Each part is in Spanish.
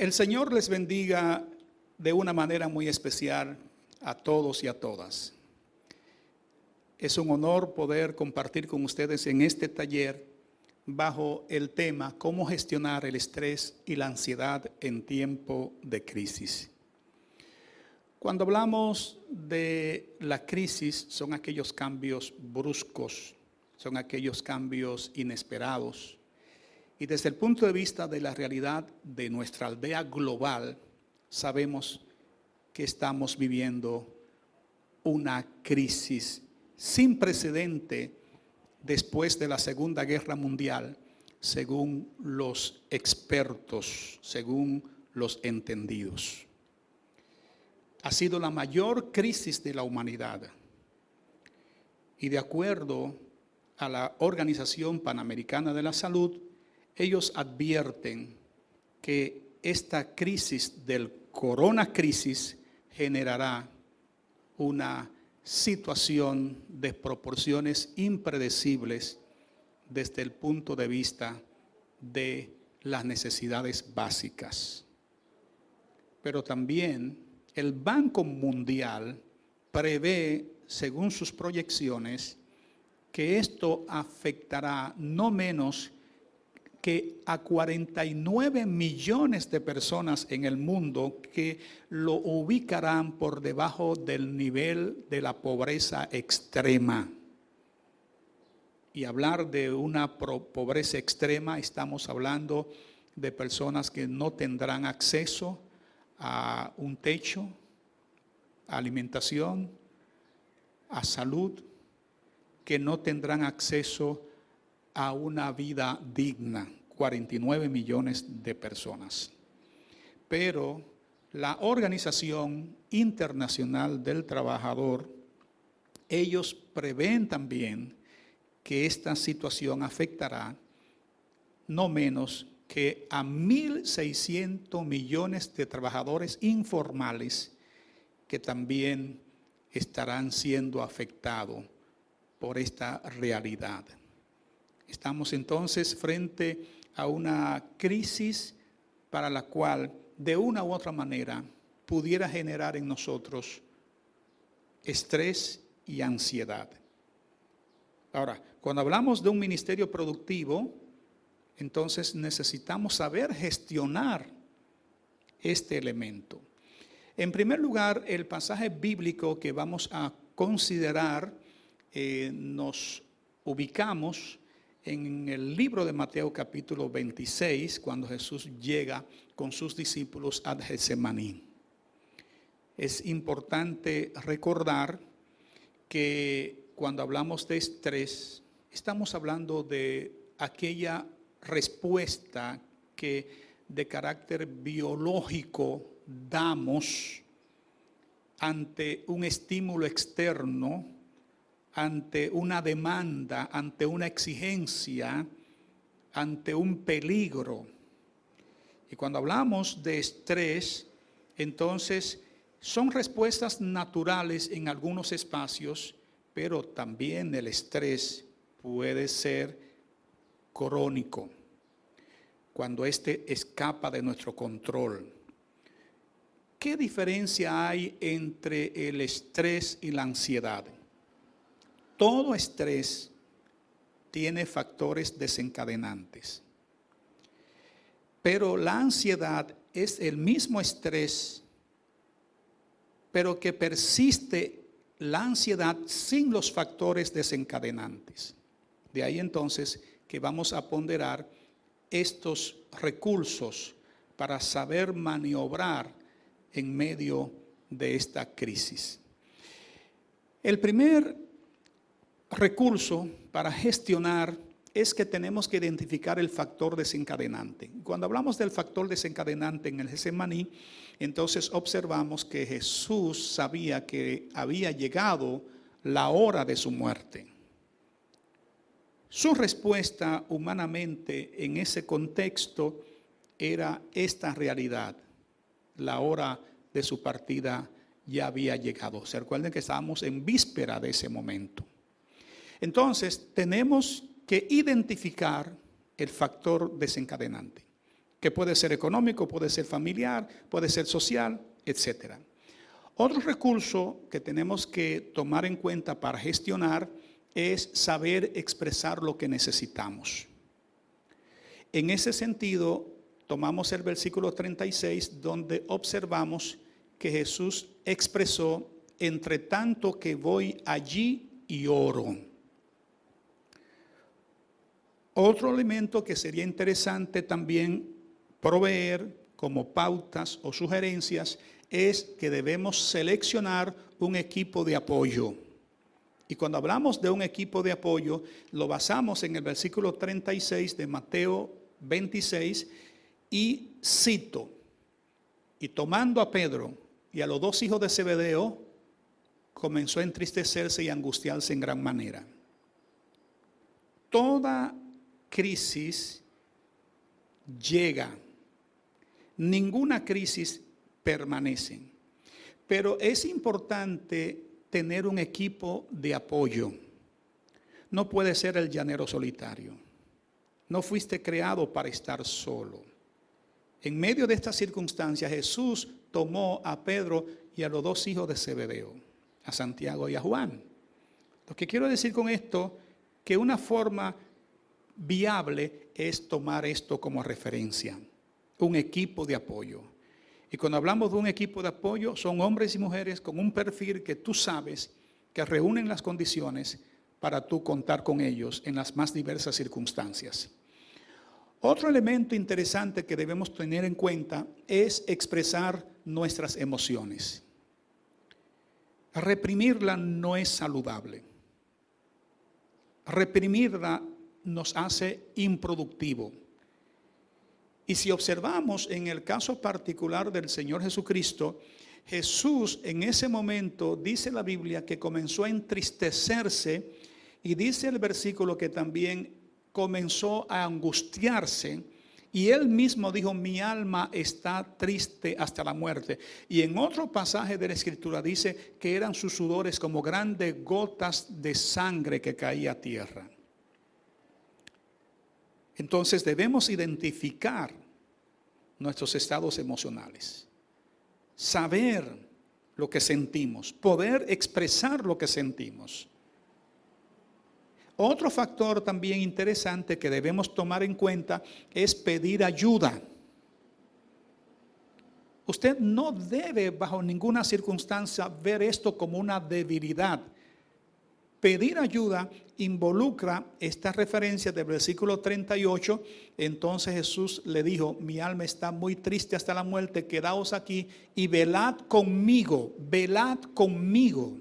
El Señor les bendiga de una manera muy especial a todos y a todas. Es un honor poder compartir con ustedes en este taller bajo el tema cómo gestionar el estrés y la ansiedad en tiempo de crisis. Cuando hablamos de la crisis, son aquellos cambios bruscos, son aquellos cambios inesperados. Y desde el punto de vista de la realidad de nuestra aldea global, sabemos que estamos viviendo una crisis sin precedente después de la Segunda Guerra Mundial, según los expertos, según los entendidos. Ha sido la mayor crisis de la humanidad. Y de acuerdo a la Organización Panamericana de la Salud, ellos advierten que esta crisis del coronacrisis generará una situación de proporciones impredecibles desde el punto de vista de las necesidades básicas. Pero también el Banco Mundial prevé, según sus proyecciones, que esto afectará no menos que a 49 millones de personas en el mundo, que lo ubicarán por debajo del nivel de la pobreza extrema. Y hablar de una pobreza extrema, estamos hablando de personas que no tendrán acceso a un techo, a alimentación, a salud, que no tendrán acceso a una vida digna, 49 millones de personas. Pero la Organización Internacional del Trabajador, ellos prevén también que esta situación afectará no menos que a 1.600 millones de trabajadores informales que también estarán siendo afectados por esta realidad. Estamos entonces frente a una crisis para la cual, de una u otra manera, pudiera generar en nosotros estrés y ansiedad. Ahora, cuando hablamos de un ministerio productivo, entonces necesitamos saber gestionar este elemento. En primer lugar, el pasaje bíblico que vamos a considerar, nos ubicamos en el libro de Mateo capítulo 26, cuando Jesús llega con sus discípulos a Getsemaní. Es importante recordar que cuando hablamos de estrés, estamos hablando de aquella respuesta que de carácter biológico damos ante un estímulo externo, ante una demanda, ante una exigencia, ante un peligro. Y cuando hablamos de estrés, entonces son respuestas naturales en algunos espacios, pero también el estrés puede ser crónico, cuando éste escapa de nuestro control. ¿Qué diferencia hay entre el estrés y la ansiedad? Todo estrés tiene factores desencadenantes, pero la ansiedad es el mismo estrés, pero que persiste la ansiedad sin los factores desencadenantes. De ahí entonces que vamos a ponderar estos recursos para saber maniobrar en medio de esta crisis. El primer recurso para gestionar es que tenemos que identificar el factor desencadenante. Cuando hablamos del factor desencadenante en el Getsemaní, entonces observamos que Jesús sabía que había llegado la hora de su muerte. Su respuesta humanamente en ese contexto era esta realidad: la hora de su partida ya había llegado. Se recuerden que estábamos en víspera de ese momento. Entonces, tenemos que identificar el factor desencadenante. que puede ser económico, puede ser familiar, puede ser social, etc. Otro recurso que tenemos que tomar en cuenta para gestionar es saber expresar lo que necesitamos. En ese sentido, tomamos el versículo 36, donde observamos que Jesús expresó: entre tanto que voy allí y oro. Otro elemento que sería interesante también proveer como pautas o sugerencias es que debemos seleccionar un equipo de apoyo. Y cuando hablamos de un equipo de apoyo, lo basamos en el versículo 36 de Mateo 26 y cito: y tomando a Pedro y a los dos hijos de Zebedeo, comenzó a entristecerse y angustiarse en gran manera. Toda crisis llega, ninguna crisis permanece, pero es importante tener un equipo de apoyo. No puede ser el llanero solitario. No fuiste creado para estar solo. En medio de estas circunstancias, Jesús tomó a Pedro y a los dos hijos de Zebedeo, a Santiago y a Juan. Lo que quiero decir con esto, que una forma viable es tomar esto como referencia, un equipo de apoyo. Y cuando hablamos de un equipo de apoyo, son hombres y mujeres con un perfil que tú sabes que reúnen las condiciones para tú contar con ellos en las más diversas circunstancias. Otro elemento interesante que debemos tener en cuenta es expresar nuestras emociones. Reprimirla no es saludable. Reprimirla nos hace improductivo. Y si observamos en el caso particular del Señor Jesucristo, Jesús en ese momento, dice la Biblia, que comenzó a entristecerse, y dice el versículo que también comenzó a angustiarse, y él mismo dijo: mi alma está triste hasta la muerte. Y en otro pasaje de la Escritura dice que eran sus sudores como grandes gotas de sangre que caía a tierra. Entonces debemos identificar nuestros estados emocionales, saber lo que sentimos, poder expresar lo que sentimos. Otro factor también interesante que debemos tomar en cuenta es pedir ayuda. Usted no debe bajo ninguna circunstancia ver esto como una debilidad. Pedir ayuda involucra esta referencia del versículo 38. Entonces Jesús le dijo: mi alma está muy triste hasta la muerte, quedaos aquí y velad conmigo, velad conmigo.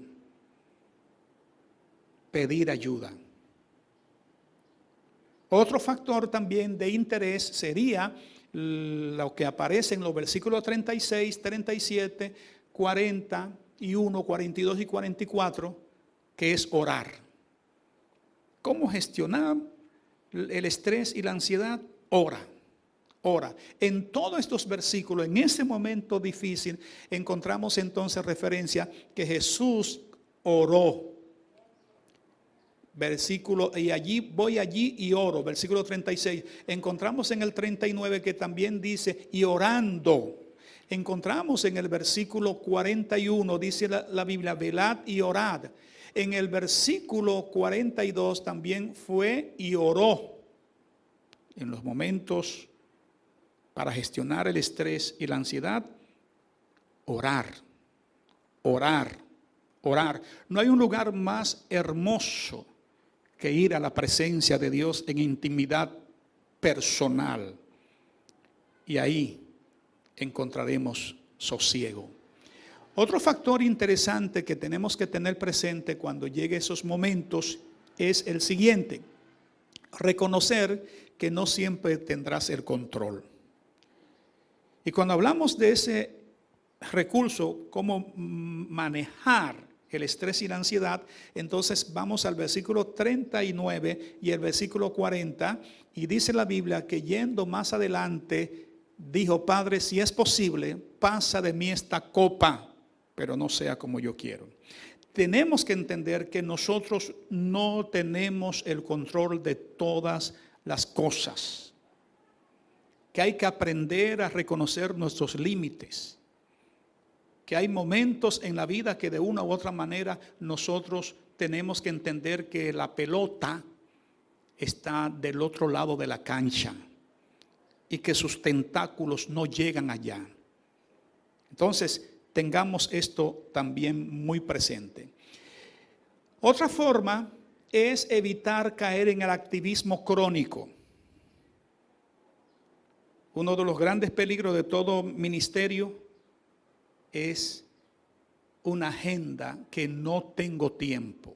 Pedir ayuda. Otro factor también de interés sería lo que aparece en los versículos 36, 37, 41, 42 y 44, que es orar. ¿Cómo gestionar el estrés y la ansiedad? Ora. Ora. En todos estos versículos, en ese momento difícil, encontramos entonces referencia que Jesús oró. Versículo, y allí voy allí y oro, versículo 36. Encontramos en el 39 que también dice: y orando. Encontramos en el versículo 41, dice la Biblia: velad y orad. En el versículo 42 también fue y oró. En los momentos para gestionar el estrés y la ansiedad, orar, orar, orar. No hay un lugar más hermoso que ir a la presencia de Dios en intimidad personal. Y ahí encontraremos sosiego. Otro factor interesante que tenemos que tener presente cuando lleguen esos momentos es el siguiente: reconocer que no siempre tendrás el control. Y cuando hablamos de ese recurso, cómo manejar el estrés y la ansiedad, entonces vamos al versículo 39 y el versículo 40, y dice la Biblia que yendo más adelante, dijo: Padre, si es posible, pasa de mí esta copa, pero no sea como yo quiero. Tenemos que entender que nosotros no tenemos el control de todas las cosas. que hay que aprender a reconocer nuestros límites, que hay momentos en la vida que de una u otra manera nosotros tenemos que entender que la pelota está del otro lado de la cancha y que sus tentáculos no llegan allá. Entonces, tengamos esto también muy presente. Otra forma es evitar caer en el activismo crónico. Uno de los grandes peligros de todo ministerio es una agenda que no tengo tiempo.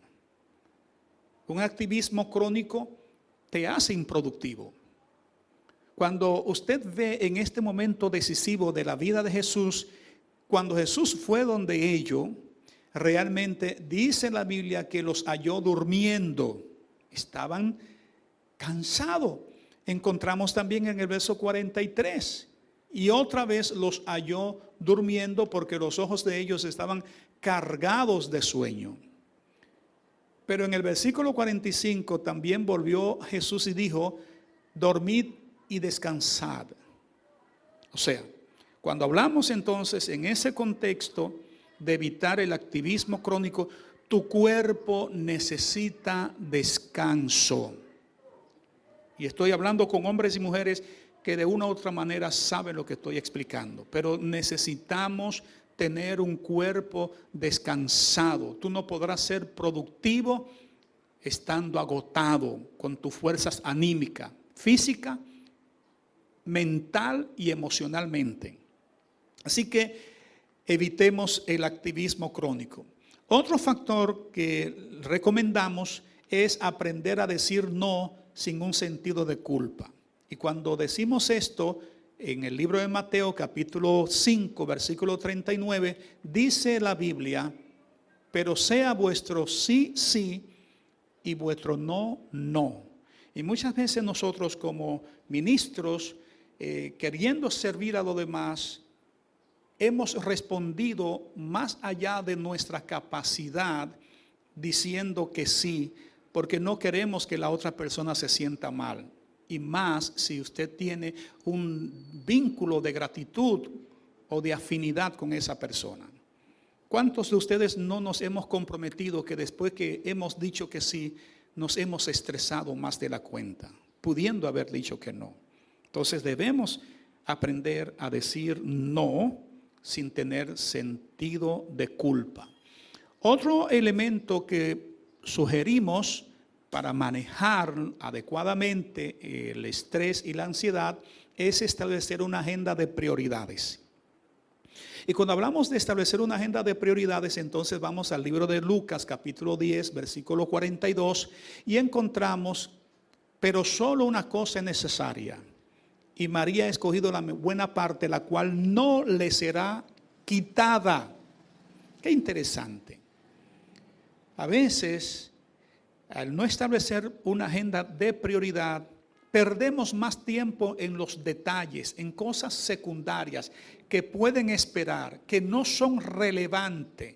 Un activismo crónico te hace improductivo. Cuando usted ve en este momento decisivo de la vida de Jesús, cuando Jesús fue donde ellos, realmente dice la Biblia que los halló durmiendo, estaban cansados. Encontramos también en el verso 43, y otra vez los halló durmiendo porque los ojos de ellos estaban cargados de sueño. Pero en el versículo 45 también volvió Jesús y dijo, dormid y descansad. O sea, cuando hablamos entonces en ese contexto de evitar el activismo crónico, tu cuerpo necesita descanso. Y estoy hablando con hombres y mujeres que de una u otra manera saben lo que estoy explicando, pero necesitamos tener un cuerpo descansado. Tú no podrás ser productivo estando agotado con tus fuerzas anímicas, física, mental y emocionalmente. Así que evitemos el activismo crónico. Otro factor que recomendamos es aprender a decir no sin un sentido de culpa. Y cuando decimos esto, en el libro de Mateo capítulo 5, versículo 39, dice la Biblia, pero sea vuestro sí, sí, y vuestro no, no. Y muchas veces nosotros como ministros, queriendo servir a los demás, hemos respondido más allá de nuestra capacidad, diciendo que sí, porque no queremos que la otra persona se sienta mal. Y más si usted tiene un vínculo de gratitud o de afinidad con esa persona. ¿Cuántos de ustedes no nos hemos comprometido que después que hemos dicho que sí, nos hemos estresado más de la cuenta, pudiendo haber dicho que no? Entonces debemos aprender a decir no sin tener sentido de culpa. Otro elemento que sugerimos para manejar adecuadamente el estrés y la ansiedad es establecer una agenda de prioridades. Y cuando hablamos de establecer una agenda de prioridades, entonces vamos al libro de Lucas, capítulo 10, versículo 42, y encontramos, pero solo una cosa es necesaria, y María ha escogido la buena parte, la cual no le será quitada. Qué interesante. A veces, al no establecer una agenda de prioridad, perdemos más tiempo en los detalles, en cosas secundarias que pueden esperar, que no son relevantes.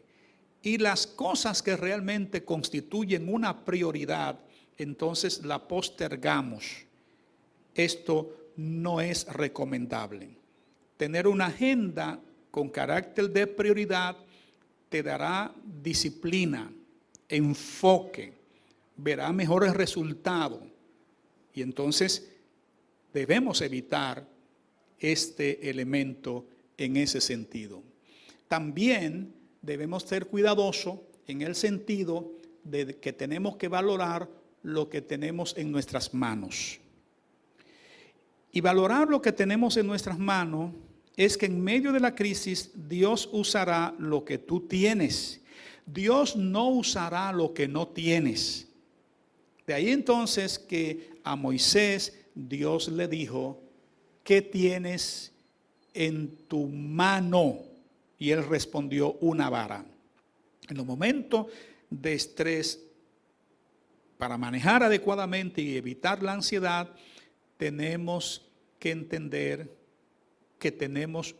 Y las cosas que realmente constituyen una prioridad, entonces la postergamos. Esto no es recomendable. Tener una agenda con carácter de prioridad te dará disciplina, enfoque, verá mejores resultados. Y entonces debemos evitar este elemento en ese sentido. También debemos ser cuidadosos en el sentido de que tenemos que valorar lo que tenemos en nuestras manos. Y valorar lo que tenemos en nuestras manos es que en medio de la crisis Dios usará lo que tú tienes. Dios no usará lo que no tienes. De ahí entonces que a Moisés Dios le dijo, ¿qué tienes en tu mano? Y él respondió, una vara. En los momentos de estrés, para manejar adecuadamente y evitar la ansiedad, tenemos que entender que tenemos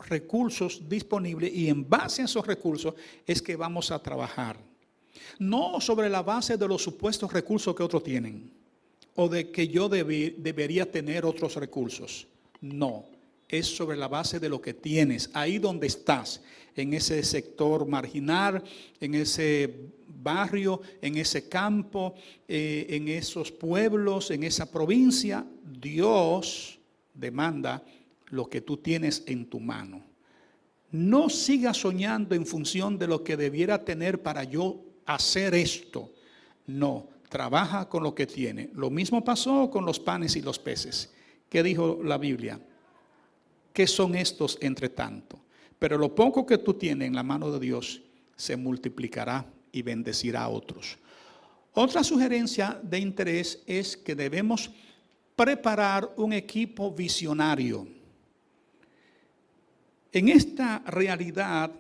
recursos disponibles y en base a esos recursos es que vamos a trabajar. No sobre la base de los supuestos recursos que otros tienen o de que yo debería tener otros recursos. No, es sobre la base de lo que tienes, ahí donde estás, en ese sector marginal, en ese barrio, en ese campo, en esos pueblos, en esa provincia. Dios demanda lo que tú tienes en tu mano. No sigas soñando en función de lo que debiera tener para yo hacer esto. No, trabaja con lo que tiene. Lo mismo pasó con los panes y los peces. ¿Qué dijo la Biblia? ¿Qué son estos entre tanto? Pero lo poco que tú tienes en la mano de Dios se multiplicará y bendecirá a otros. Otra sugerencia de interés es que debemos preparar un equipo visionario. En esta realidad,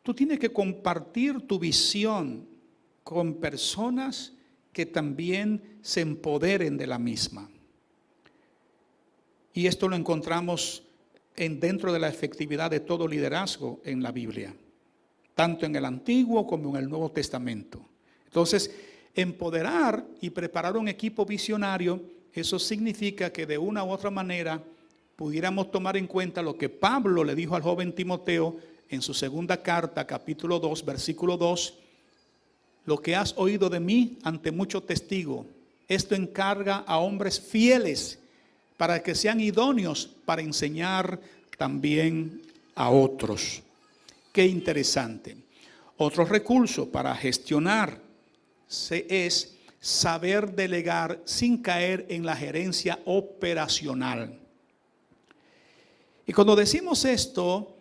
tú tienes que compartir tu visión con personas que también se empoderen de la misma. Y esto lo encontramos dentro de la efectividad de todo liderazgo en la Biblia, tanto en el Antiguo como en el Nuevo Testamento. Entonces, empoderar y preparar un equipo visionario, eso significa que de una u otra manera pudiéramos tomar en cuenta lo que Pablo le dijo al joven Timoteo en su segunda carta, capítulo 2, versículo 2, lo que has oído de mí ante muchos testigos, esto encarga a hombres fieles para que sean idóneos para enseñar también a otros. Qué interesante. Otro recurso para gestionar es saber delegar sin caer en la gerencia operacional. Y cuando decimos esto,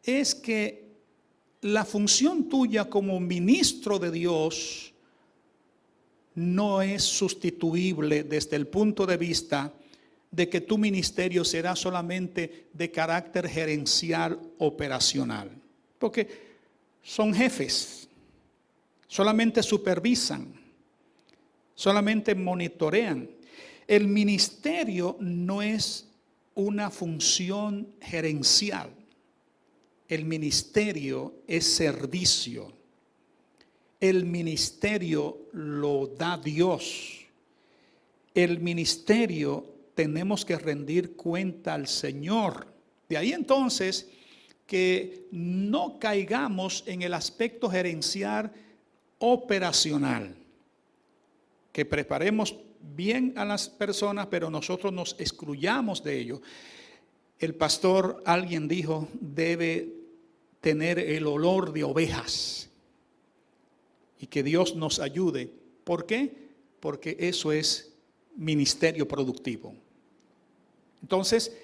es que la función tuya como ministro de Dios no es sustituible desde el punto de vista de que tu ministerio será solamente de carácter gerencial operacional. Porque son jefes, solamente supervisan, solamente monitorean. El ministerio no es una función gerencial. El ministerio es servicio. El ministerio lo da Dios. El ministerio tenemos que rendir cuenta al Señor. De ahí entonces que no caigamos en el aspecto gerencial operacional, que preparemos bien a las personas, pero nosotros nos excluyamos de ello. El pastor, alguien dijo, debe tener el olor de ovejas y que Dios nos ayude. ¿Por qué? Porque eso es ministerio productivo. Entonces,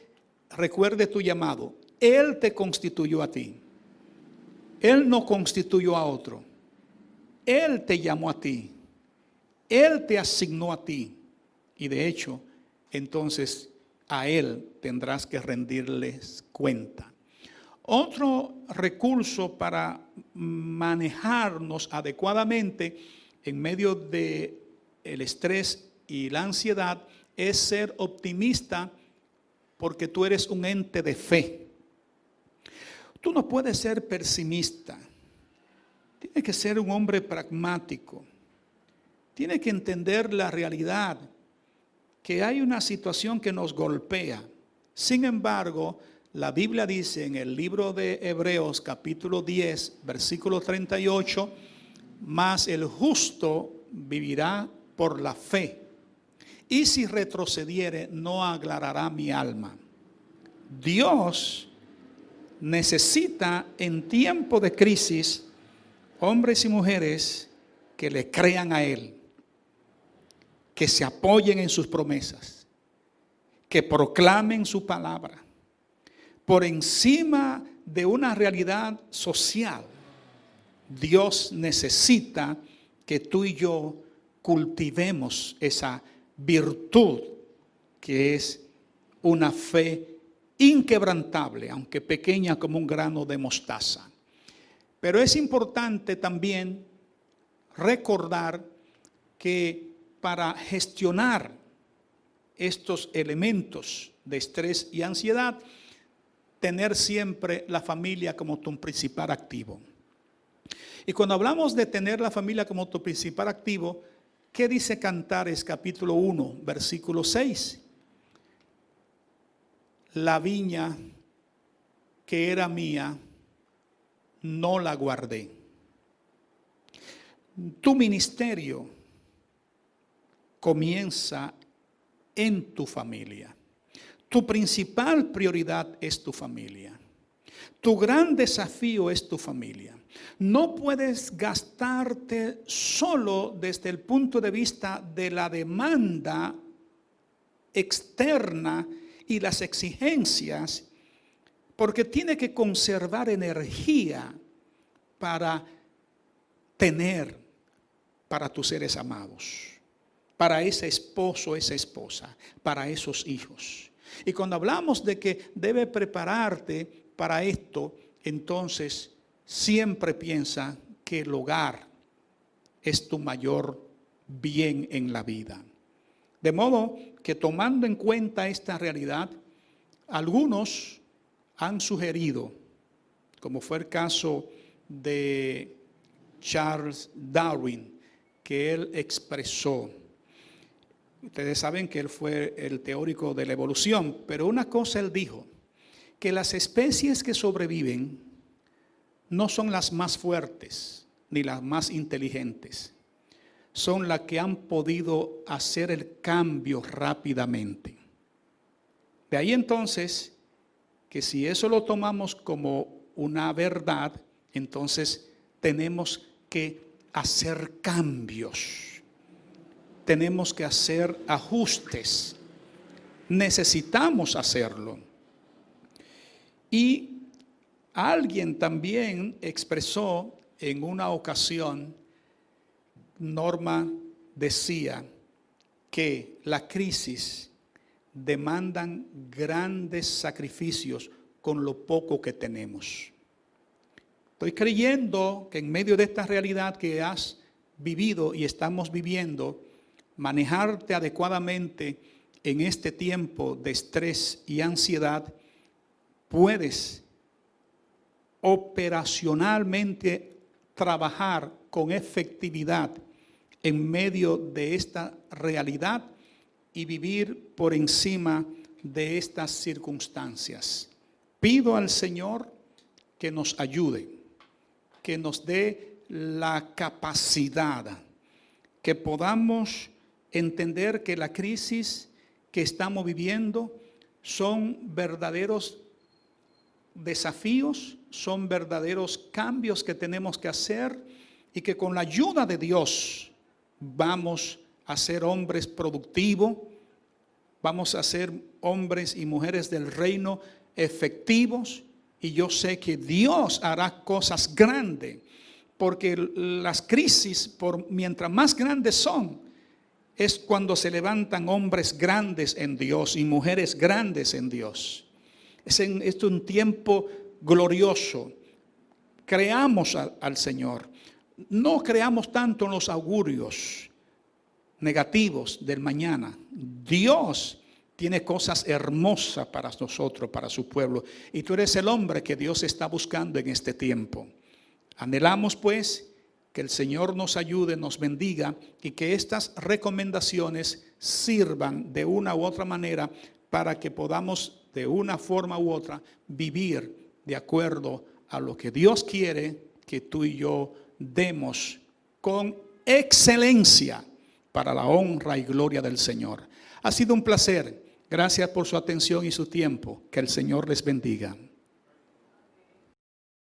recuerde tu llamado. Él te constituyó a ti. Él no constituyó a otro. Él te llamó a ti. Él te asignó a ti. Y de hecho, entonces a Él tendrás que rendirles cuenta. Otro recurso para manejarnos adecuadamente en medio del estrés y la ansiedad es ser optimista, porque tú eres un ente de fe. Tú no puedes ser pesimista. Tienes que ser un hombre pragmático. Tienes que entender la realidad, que hay una situación que nos golpea. Sin embargo, la Biblia dice en el libro de Hebreos, capítulo 10, versículo 38, mas el justo vivirá por la fe. Y si retrocediere, no aclarará mi alma. Dios necesita en tiempo de crisis hombres y mujeres que le crean a Él, que se apoyen en sus promesas, que proclamen su palabra, por encima de una realidad social. Dios necesita que tú y yo cultivemos esa virtud que es una fe inquebrantable, aunque pequeña como un grano de mostaza. Pero es importante también recordar que para gestionar estos elementos de estrés y ansiedad, tener siempre la familia como tu principal activo. Y cuando hablamos de tener la familia como tu principal activo, ¿Qué dice Cantares capítulo 1, versículo 6? La viña que era mía, no la guardé. Tu ministerio comienza en tu familia. Tu principal prioridad es tu familia. Tu gran desafío es tu familia. No puedes gastarte solo desde el punto de vista de la demanda externa y las exigencias, porque tiene que conservar energía para tener para tus seres amados, para ese esposo, esa esposa, para esos hijos. Y cuando hablamos de que debe prepararte para esto, entonces siempre piensa que el hogar es tu mayor bien en la vida. De modo que tomando en cuenta esta realidad, algunos han sugerido, como fue el caso de Charles Darwin, que él expresó. Ustedes saben que él fue el teórico de la evolución, pero una cosa él dijo, que las especies que sobreviven no son las más fuertes ni las más inteligentes, son las que han podido hacer el cambio rápidamente. De ahí entonces, que si eso lo tomamos como una verdad, entonces tenemos que hacer cambios, tenemos que hacer ajustes, necesitamos hacerlo. Y alguien también expresó en una ocasión, Norma decía que la crisis demandan grandes sacrificios con lo poco que tenemos. Estoy creyendo que en medio de esta realidad que has vivido y estamos viviendo, manejarte adecuadamente en este tiempo de estrés y ansiedad, puedes operacionalmente trabajar con efectividad en medio de esta realidad y vivir por encima de estas circunstancias. Pido al Señor que nos ayude, que nos dé la capacidad, que podamos entender que la crisis que estamos viviendo son verdaderos desafíos, son verdaderos cambios que tenemos que hacer y que con la ayuda de Dios vamos a ser hombres productivos, vamos a ser hombres y mujeres del reino efectivos, y yo sé que Dios hará cosas grandes, porque las crisis, mientras más grandes son, es cuando se levantan hombres grandes en Dios y mujeres grandes en Dios. Es un tiempo glorioso. Creamos al Señor. No creamos tanto en los augurios negativos del mañana. Dios tiene cosas hermosas para nosotros, para su pueblo. Y tú eres el hombre que Dios está buscando en este tiempo. Anhelamos pues que el Señor nos ayude, nos bendiga y que estas recomendaciones sirvan de una u otra manera para que podamos de una forma u otra vivir de acuerdo a lo que Dios quiere que tú y yo demos con excelencia para la honra y gloria del Señor. Ha sido un placer. Gracias por su atención y su tiempo. Que el Señor les bendiga.